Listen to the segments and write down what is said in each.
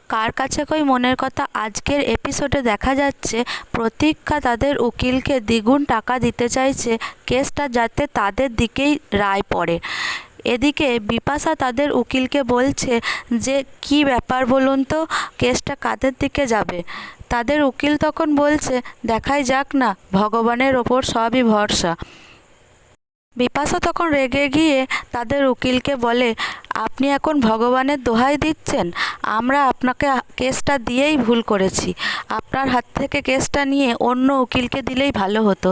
কার কাছে কই মনের কথা আজকের এপিসোডে দেখা যাচ্ছে প্রতীক্ষা তাদের উকিলকে দ্বিগুণ টাকা দিতে চাইছে কেসটা যাতে তাদের দিকেই রায় পড়ে। এদিকে বিপাশা তাদের উকিলকে বলছে যে কি ব্যাপার বলুন তো, কেসটা কাদের দিকে যাবে। তাদের উকিল তখন বলছে দেখাই যাক না, ভগবানের ওপর সবই ভরসা। বিপাশা তখন রেগে গিয়ে তাদের উকিলকে বলে আপনি এখন ভগবানের দোহাই দিচ্ছেন, আমরা আপনাকে কেসটা দিয়েই ভুল করেছি, আপনার হাত থেকে কেসটা নিয়ে অন্য উকিলকে দিলেই ভালো হতো।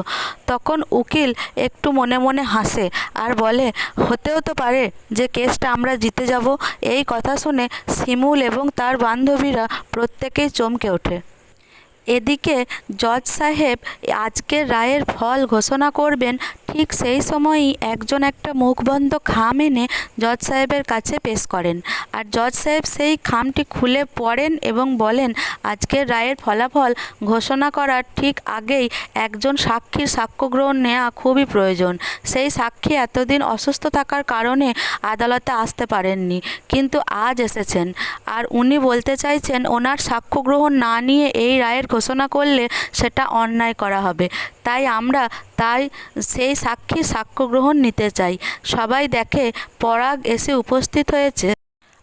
তখন উকিল একটু মনে মনে হাসে আর বলে হতেও তো পারে যে কেসটা আমরা জিতে যাব। এই কথা শুনে শিমুল এবং তার বান্ধবীরা প্রত্যেকেই চমকে ওঠে। এদিকে জজ সাহেব আজকের রায়ের ফল ঘোষণা করবেন, ঠিক সেই সময়ই একজন একটা মুখবন্ধ খাম এনে জজ সাহেবের কাছে পেশ করেন। আর জজ সাহেব সেই খামটি খুলে পড়েন এবং বলেন আজকের রায়ের ফলাফল ঘোষণা করার ঠিক আগেই একজন সাক্ষীর সাক্ষ্য গ্রহণ নেওয়া খুবই প্রয়োজন। সেই সাক্ষী এতদিন অসুস্থ থাকার কারণে আদালতে আসতে পারেননি, কিন্তু আজ এসেছেন। আর উনি বলতে চাইছেন ওনার সাক্ষ্য গ্রহণ না নিয়ে এই রায়ের ঘোষণা করলে সেটা অন্যায় করা হবে, তাই সেই সাক্ষীর সাক্ষ্য গ্রহণ নিতে চাই। সবাই দেখে পরাগ এসে উপস্থিত হয়েছে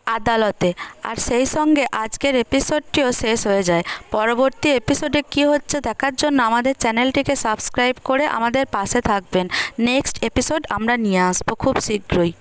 আদালতে, আর সেই সঙ্গে আজকের এপিসোডটিও শেষ হয়ে যায়। পরবর্তী এপিসোডে কী হচ্ছে দেখার জন্য আমাদের চ্যানেলটিকে সাবস্ক্রাইব করে আমাদের পাশে থাকবেন। নেক্সট এপিসোড আমরা নিয়ে আসবো খুব শীঘ্রই।